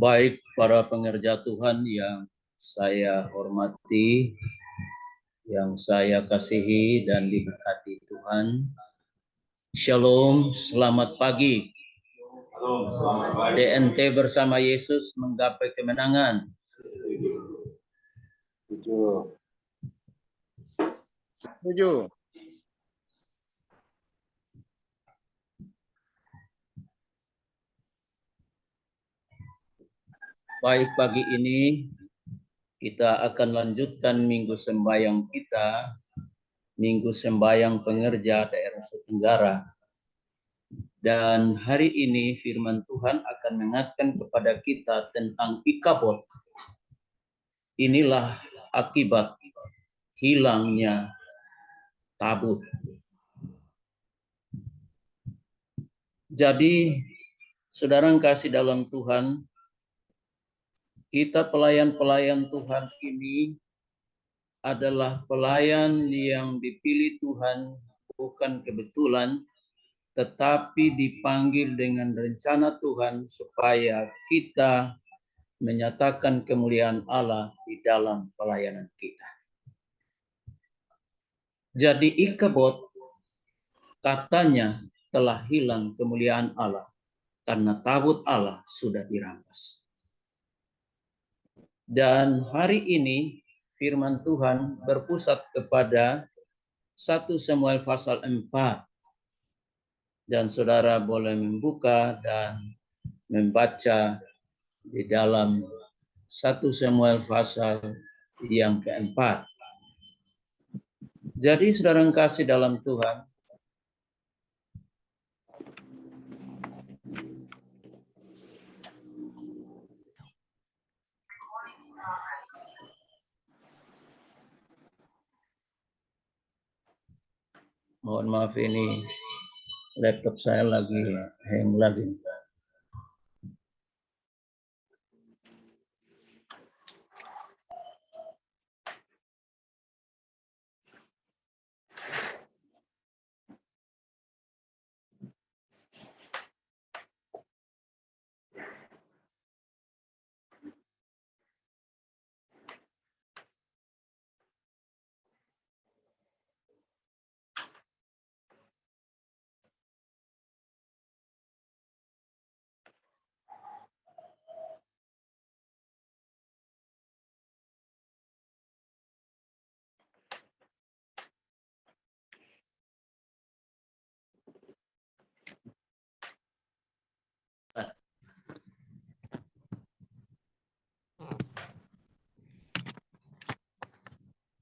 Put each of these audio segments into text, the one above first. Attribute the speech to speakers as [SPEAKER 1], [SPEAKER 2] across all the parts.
[SPEAKER 1] Baik para pengerja Tuhan yang saya hormati, yang saya kasihi dan diberkati Tuhan. Shalom, selamat pagi. DNT bersama Yesus menggapai kemenangan.
[SPEAKER 2] Setuju.
[SPEAKER 1] Baik, pagi ini kita akan lanjutkan minggu sembahyang kita, minggu sembahyang pengerja daerah Tenggara. Dan hari ini firman Tuhan akan mengingatkan kepada kita tentang Ikabod. Inilah akibat hilangnya tabut. Jadi, saudara yang kasih dalam Tuhan, kita pelayan-pelayan Tuhan ini adalah pelayan yang dipilih Tuhan bukan kebetulan, tetapi dipanggil dengan rencana Tuhan supaya kita menyatakan kemuliaan Allah di dalam pelayanan kita. Jadi Ikabod katanya telah hilang kemuliaan Allah karena tabut Allah sudah dirampas. Dan hari ini firman Tuhan berpusat kepada 1 Samuel pasal 4. Dan saudara boleh membuka dan membaca di dalam 1 Samuel pasal yang keempat. Jadi saudara yang kasih dalam Tuhan, mohon maaf ini laptop saya lagi hang lagi.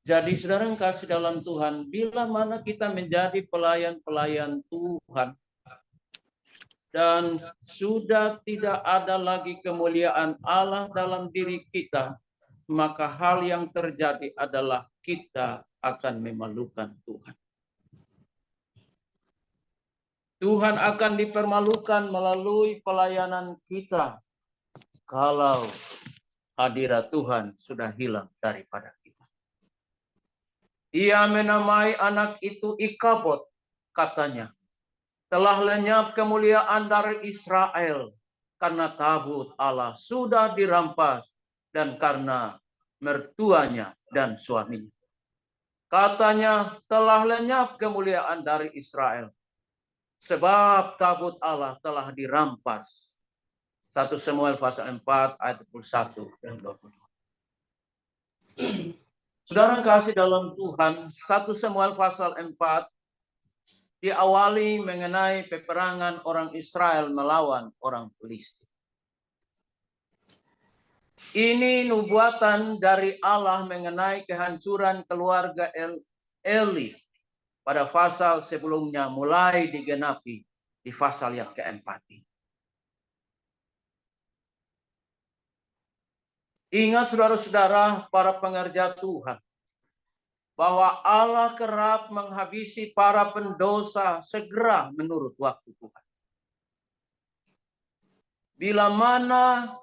[SPEAKER 1] Jadi saudara yang kasih dalam Tuhan, bila mana kita menjadi pelayan-pelayan Tuhan dan sudah tidak ada lagi kemuliaan Allah dalam diri kita, maka hal yang terjadi adalah kita akan memalukan Tuhan. Tuhan akan dipermalukan melalui pelayanan kita kalau hadirat Tuhan sudah hilang daripada kita. Ia menamai anak itu Ikabod, katanya. Telah lenyap kemuliaan dari Israel karena tabut Allah sudah dirampas dan karena mertuanya dan suaminya. Katanya telah lenyap kemuliaan dari Israel sebab tabut Allah telah dirampas. 1 Samuel pasal 4 ayat 21 dan 22. Saudara kasih dalam Tuhan, 1 Samuel pasal 4 diawali mengenai peperangan orang Israel melawan orang Filistin. Ini nubuatan dari Allah mengenai kehancuran keluarga Eli pada pasal sebelumnya mulai digenapi di pasal yang keempat ini. Ingat saudara-saudara para pengerja Tuhan, bahwa Allah kerap menghabisi para pendosa segera menurut waktu Tuhan. Bila mana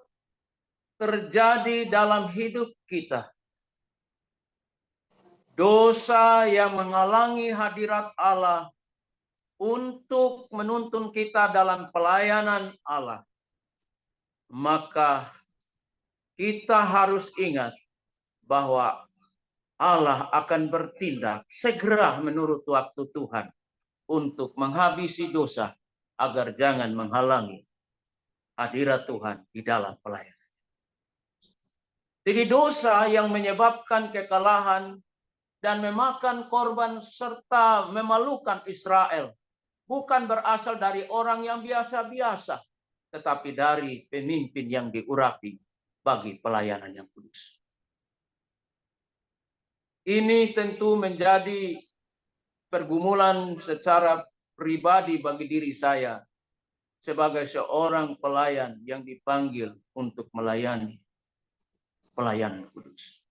[SPEAKER 1] terjadi dalam hidup kita dosa yang menghalangi hadirat Allah untuk menuntun kita dalam pelayanan Allah, maka kita harus ingat bahwa Allah akan bertindak segera menurut waktu Tuhan untuk menghabisi dosa agar jangan menghalangi hadirat Tuhan di dalam pelayanan. Jadi dosa yang menyebabkan kekalahan dan memakan korban serta memalukan Israel bukan berasal dari orang yang biasa-biasa, tetapi dari pemimpin yang diurapi bagi pelayanan yang kudus. Ini tentu menjadi pergumulan secara pribadi bagi diri saya sebagai seorang pelayan yang dipanggil untuk melayani pelayanan kudus.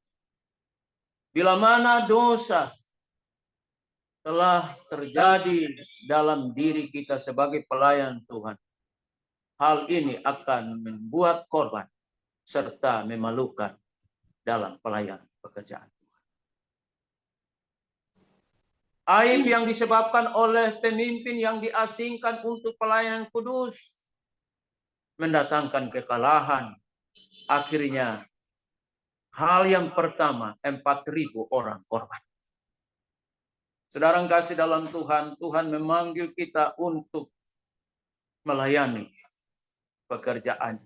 [SPEAKER 1] Bila mana dosa telah terjadi dalam diri kita sebagai pelayan Tuhan, hal ini akan membuat korban serta memalukan dalam pelayanan pekerjaan Tuhan. Aib yang disebabkan oleh pemimpin yang diasingkan untuk pelayanan kudus mendatangkan kekalahan. Akhirnya hal yang pertama, 4.000 orang korban. Saudara kasih dalam Tuhan, Tuhan memanggil kita untuk melayani pekerjaan.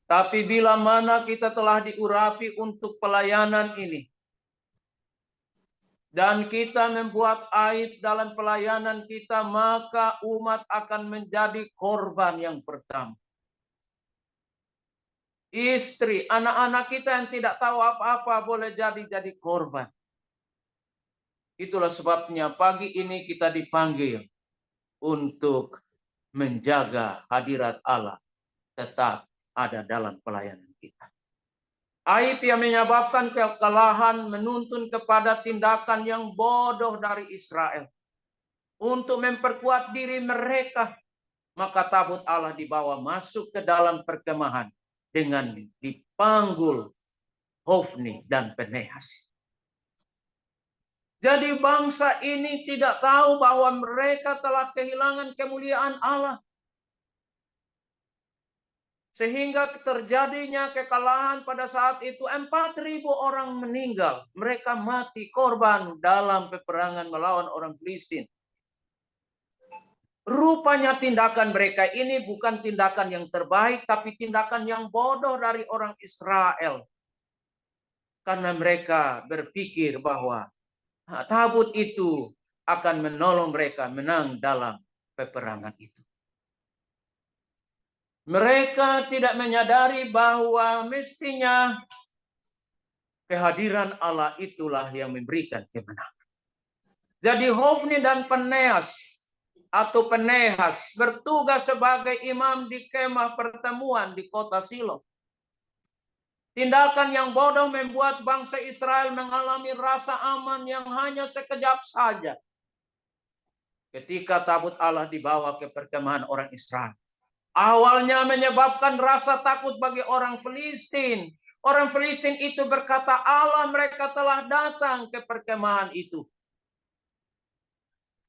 [SPEAKER 1] Tapi bila mana kita telah diurapi untuk pelayanan ini, dan kita membuat aib dalam pelayanan kita, maka umat akan menjadi korban yang pertama. Istri, anak-anak kita yang tidak tahu apa-apa boleh jadi korban. Itulah sebabnya pagi ini kita dipanggil untuk menjaga hadirat Allah tetap ada dalam pelayanan kita. Aib yang menyebabkan kekalahan menuntun kepada tindakan yang bodoh dari Israel. Untuk memperkuat diri mereka, maka tabut Allah dibawa masuk ke dalam perkemahan dengan dipanggul Hofni dan Pinehas. Jadi bangsa ini tidak tahu bahwa mereka telah kehilangan kemuliaan Allah. Sehingga terjadinya kekalahan pada saat itu 4.000 orang meninggal. Mereka mati korban dalam peperangan melawan orang Filistin. Rupanya tindakan mereka ini bukan tindakan yang terbaik, tapi tindakan yang bodoh dari orang Israel. Karena mereka berpikir bahwa tabut itu akan menolong mereka menang dalam peperangan itu. Mereka tidak menyadari bahwa mestinya kehadiran Allah itulah yang memberikan kemenangan. Jadi Hofni dan Pinehas atau Pinehas bertugas sebagai imam di kemah pertemuan di kota Silo. Tindakan yang bodoh membuat bangsa Israel mengalami rasa aman yang hanya sekejap saja. Ketika tabut Allah dibawa ke perkemahan orang Israel. Awalnya menyebabkan rasa takut bagi orang Filistin. Orang Filistin itu berkata, Allah mereka telah datang ke perkemahan itu.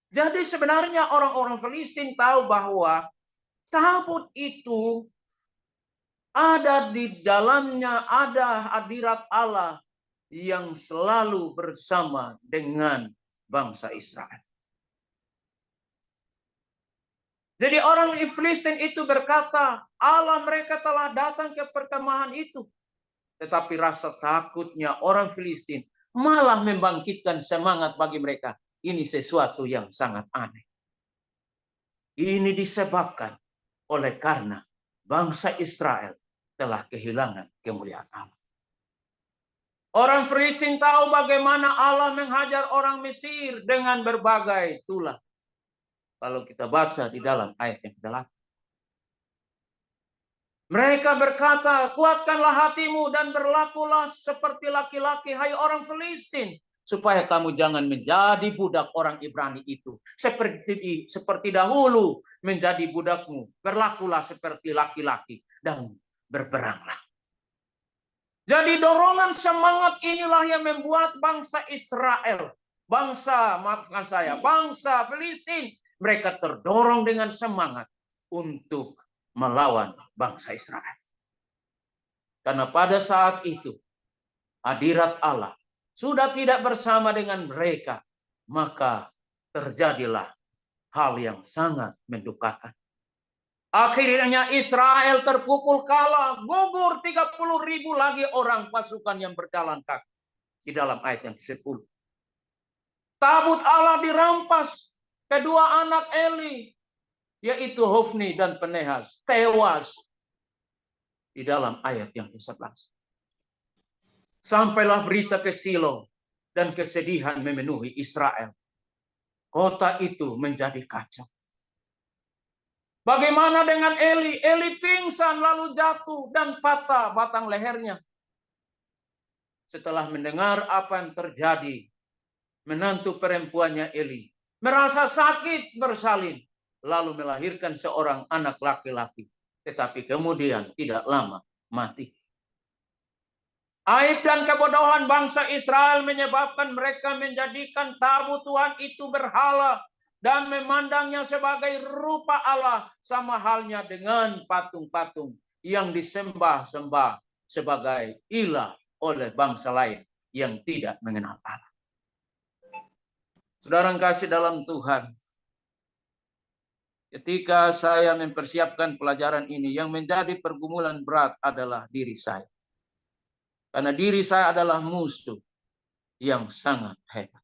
[SPEAKER 1] Jadi sebenarnya orang-orang Filistin tahu bahwa tabut itu ada di dalamnya, ada hadirat Allah yang selalu bersama dengan bangsa Israel. Jadi orang Filistin itu berkata, Allah mereka telah datang ke perkemahan itu. Tetapi rasa takutnya orang Filistin malah membangkitkan semangat bagi mereka. Ini sesuatu yang sangat aneh. Ini disebabkan oleh karena bangsa Israel telah kehilangan kemuliaan Allah. Orang Filistin tahu bagaimana Allah menghajar orang Mesir dengan berbagai tulah. Kalau kita baca di dalam ayat yang ke-8. Mereka berkata, kuatkanlah hatimu dan berlakulah seperti laki-laki, hai orang Filistin. Supaya kamu jangan menjadi budak orang Ibrani itu. Seperti dahulu menjadi budakmu. Berlakulah seperti laki-laki dan berperanglah. Jadi dorongan semangat inilah yang membuat bangsa Israel. Bangsa Filistin. Mereka terdorong dengan semangat untuk melawan bangsa Israel. Karena pada saat itu hadirat Allah sudah tidak bersama dengan mereka, maka terjadilah hal yang sangat mendukakan. Akhirnya Israel terpukul kalah, gugur 30.000 lagi orang pasukan yang berjalan kaki. Di dalam ayat yang ke-10. Tabut Allah dirampas. Kedua anak Eli, yaitu Hofni dan Pinehas, tewas. Di dalam ayat yang ke-11. Sampailah berita ke Silo dan kesedihan memenuhi Israel. Kota itu menjadi kacau. Bagaimana dengan Eli? Eli pingsan lalu jatuh dan patah batang lehernya. Setelah mendengar apa yang terjadi, menantu perempuannya Eli merasa sakit bersalin, lalu melahirkan seorang anak laki-laki. Tetapi kemudian tidak lama mati. Aib dan kebodohan bangsa Israel menyebabkan mereka menjadikan tabut Tuhan itu berhala dan memandangnya sebagai rupa Allah, sama halnya dengan patung-patung yang disembah-sembah sebagai ilah oleh bangsa lain yang tidak mengenal Allah. Saudara yang kasih dalam Tuhan, ketika saya mempersiapkan pelajaran ini, yang menjadi pergumulan berat adalah diri saya. Karena diri saya adalah musuh yang sangat hebat.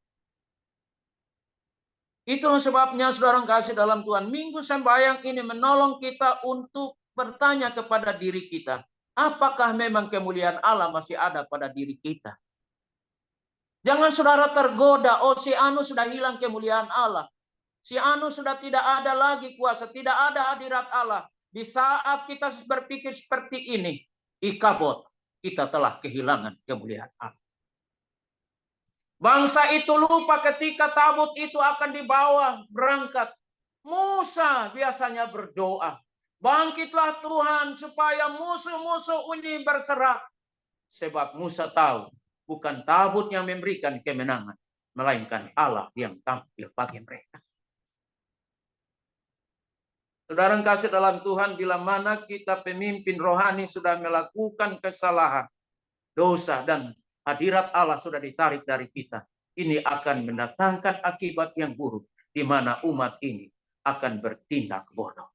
[SPEAKER 1] Itulah sebabnya saudara kasih dalam Tuhan, minggu sembahyang ini menolong kita untuk bertanya kepada diri kita, apakah memang kemuliaan Allah masih ada pada diri kita? Jangan saudara tergoda, oh si anu sudah hilang kemuliaan Allah. Si anu sudah tidak ada lagi kuasa, tidak ada hadirat Allah. Di saat kita berpikir seperti ini, ikabot, kita telah kehilangan kemuliaan Allah. Bangsa itu lupa ketika tabut itu akan dibawa berangkat. Musa biasanya berdoa, bangkitlah Tuhan supaya musuh-musuh ini berserah. Sebab Musa tahu bukan tabut yang memberikan kemenangan, melainkan Allah yang tampil bagi mereka. Saudara yang kasih dalam Tuhan, bila mana kita pemimpin rohani sudah melakukan kesalahan, dosa, dan hadirat Allah sudah ditarik dari kita, ini akan mendatangkan akibat yang buruk, di mana umat ini akan bertindak bodoh.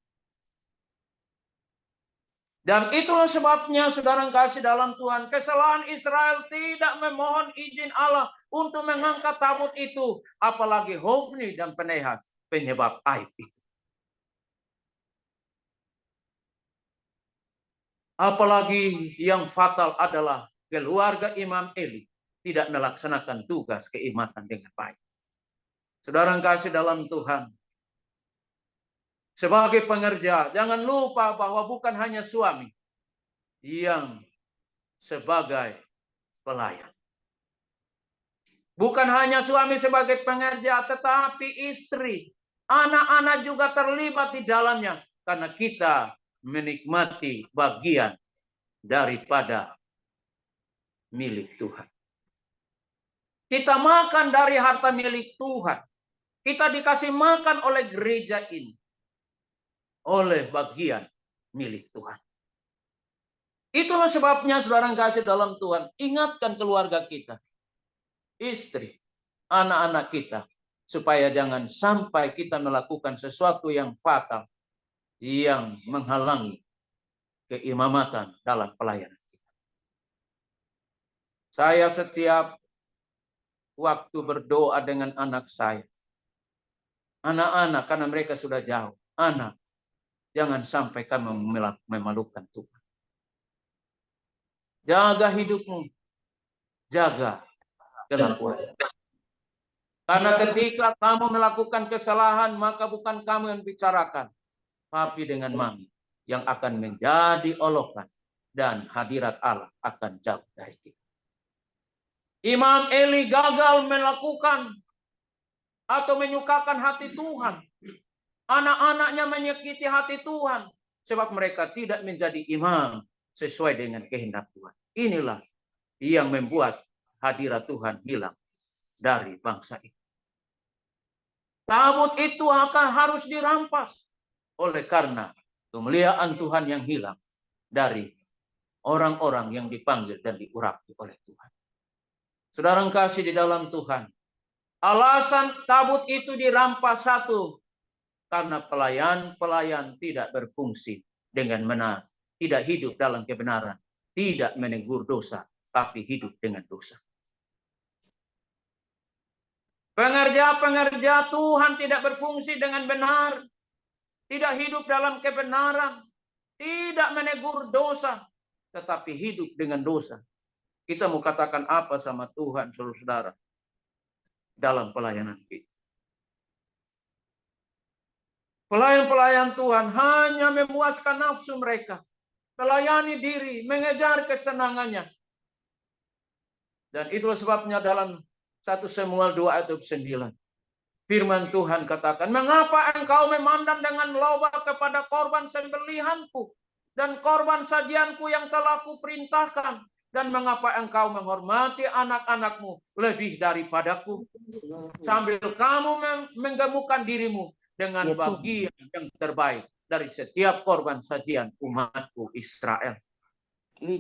[SPEAKER 1] Dan itulah sebabnya saudara yang kasih dalam Tuhan, kesalahan Israel tidak memohon izin Allah untuk mengangkat tabut itu, apalagi Hofni dan Pinehas penyebab aib itu. Apalagi yang fatal adalah keluarga Imam Eli tidak melaksanakan tugas keimatan dengan baik. Saudara yang kasih dalam Tuhan, sebagai pengerja, jangan lupa bahwa bukan hanya suami yang sebagai pelayan. Bukan hanya suami sebagai pengerja, tetapi istri, anak-anak juga terlibat di dalamnya. Karena kita menikmati bagian daripada milik Tuhan. Kita makan dari harta milik Tuhan. Kita dikasih makan oleh gereja ini. Oleh bagian milik Tuhan. Itulah sebabnya saudara yang kasih dalam Tuhan, ingatkan keluarga kita, istri, anak-anak kita, supaya jangan sampai kita melakukan sesuatu yang fatal, yang menghalangi keimamatan dalam pelayanan kita. Saya setiap waktu berdoa dengan anak saya, anak-anak, karena mereka sudah jauh, anak, jangan sampai kamu memalukan Tuhan. Jaga hidupmu, jaga kelakuan. Karena ketika kamu melakukan kesalahan, maka bukan kamu yang bicarakan, tapi dengan mami yang akan menjadi olokan, dan hadirat Allah akan jauh dari kita. Imam Eli gagal melakukan atau menyukakan hati Tuhan. Anak-anaknya menyakiti hati Tuhan, sebab mereka tidak menjadi imam sesuai dengan kehendak Tuhan. Inilah yang membuat hadirat Tuhan hilang dari bangsa itu. Tabut itu harus dirampas oleh karena kemuliaan Tuhan yang hilang dari orang-orang yang dipanggil dan diurapi oleh Tuhan. Saudara yang kasih di dalam Tuhan, alasan tabut itu dirampas satu, karena pelayan-pelayan tidak berfungsi dengan benar, tidak hidup dalam kebenaran, tidak menegur dosa, tapi hidup dengan dosa. Pengerja-pengerja Tuhan tidak berfungsi dengan benar, tidak hidup dalam kebenaran, tidak menegur dosa, tetapi hidup dengan dosa. Kita mau katakan apa sama Tuhan, saudara-saudara, dalam pelayanan kita? Pelayan-pelayan Tuhan hanya memuaskan nafsu mereka, melayani diri, mengejar kesenangannya. Dan itulah sebabnya dalam 1 Samuel 2 ayat 9. Firman Tuhan katakan, mengapa engkau memandang dengan loba kepada korban sembelihanku dan korban sajianku yang telah kuperintahkan? Dan mengapa engkau menghormati anak-anakmu lebih daripadaku? Sambil kamu menggemukkan dirimu dengan bagian yang terbaik dari setiap korban sajian umatku Israel.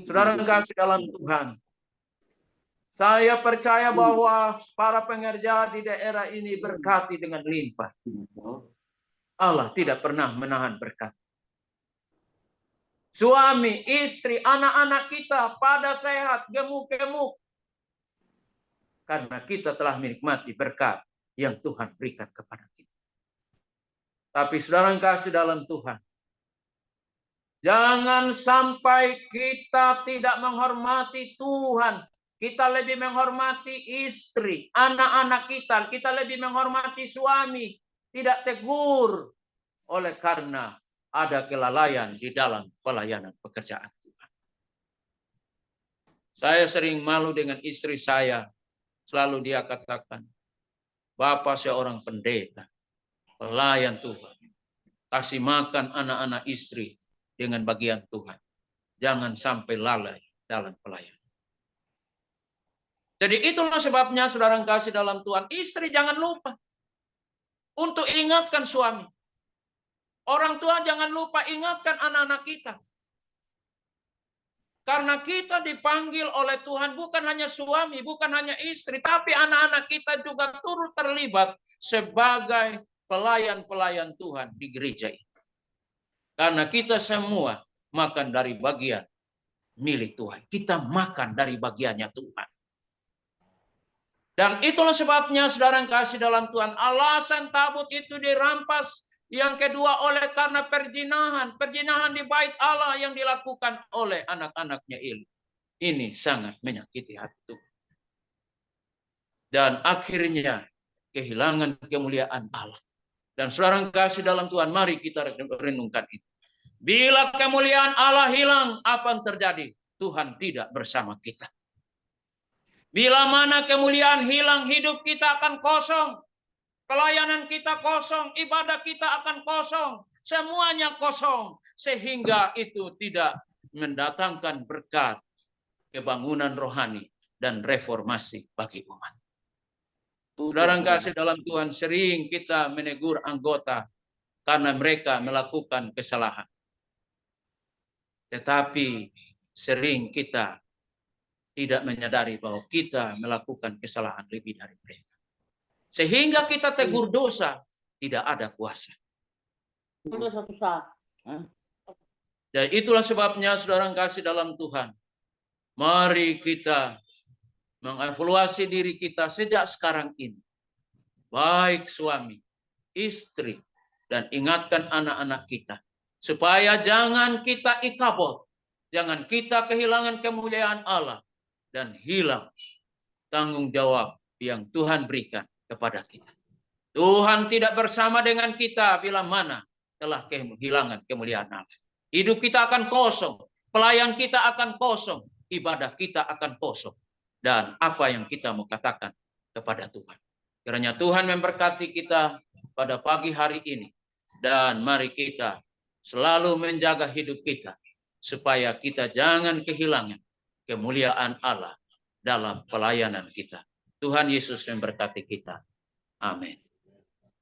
[SPEAKER 1] Saudara yang kasih dalam Tuhan, saya percaya bahwa para pengerja di daerah ini berkati dengan limpah. Allah tidak pernah menahan berkat. Suami, istri, anak-anak kita pada sehat, gemuk-gemuk. Karena kita telah menikmati berkat yang Tuhan berikan kepada kita. Tapi saudara yang kasih dalam Tuhan, jangan sampai kita tidak menghormati Tuhan. Kita lebih menghormati istri, anak-anak kita lebih menghormati suami, tidak tegur oleh karena ada kelalaian di dalam pelayanan pekerjaan Tuhan. Saya sering malu dengan istri saya, selalu dia katakan, Bapak seorang pendeta, pelayan Tuhan, kasih makan anak-anak istri dengan bagian Tuhan. Jangan sampai lalai dalam pelayanan. Jadi itulah sebabnya saudara yang kasih dalam Tuhan, istri jangan lupa untuk ingatkan suami. Orang tua jangan lupa ingatkan anak-anak kita. Karena kita dipanggil oleh Tuhan bukan hanya suami, bukan hanya istri, tapi anak-anak kita juga turut terlibat sebagai pelayan-pelayan Tuhan di gereja ini. Karena kita semua makan dari bagian milik Tuhan. Kita makan dari bagiannya Tuhan. Dan itulah sebabnya saudara yang kasih dalam Tuhan, alasan tabut itu dirampas. Yang kedua oleh karena perzinahan. Perzinahan di bait Allah yang dilakukan oleh anak-anaknya Eli. Ini sangat menyakiti hati Tuhan. Dan akhirnya kehilangan kemuliaan Allah. Dan saudara yang kasih dalam Tuhan, mari kita renungkan itu. Bila kemuliaan Allah hilang, apa yang terjadi? Tuhan tidak bersama kita. Bila mana kemuliaan hilang, hidup kita akan kosong. Pelayanan kita kosong, ibadah kita akan kosong. Semuanya kosong. Sehingga itu tidak mendatangkan berkat, kebangunan rohani, dan reformasi bagi umat. Saudara yang kasih dalam Tuhan, sering kita menegur anggota karena mereka melakukan kesalahan. Tetapi sering kita tidak menyadari bahwa kita melakukan kesalahan lebih dari mereka. Sehingga kita tegur dosa, tidak ada kuasa. Dan itulah sebabnya saudara yang kasih dalam Tuhan, mari kita mengevaluasi diri kita sejak sekarang ini. Baik suami, istri, dan ingatkan anak-anak kita. Supaya jangan kita ikabot, jangan kita kehilangan kemuliaan Allah. Dan hilang tanggung jawab yang Tuhan berikan kepada kita. Tuhan tidak bersama dengan kita bila mana telah kehilangan kemuliaan Allah. Hidup kita akan kosong, pelayan kita akan kosong, ibadah kita akan kosong. Dan apa yang kita mau katakan kepada Tuhan. Kiranya Tuhan memberkati kita pada pagi hari ini. Dan mari kita selalu menjaga hidup kita. Supaya kita jangan kehilangan kemuliaan Allah dalam pelayanan kita. Tuhan Yesus memberkati kita. Amin.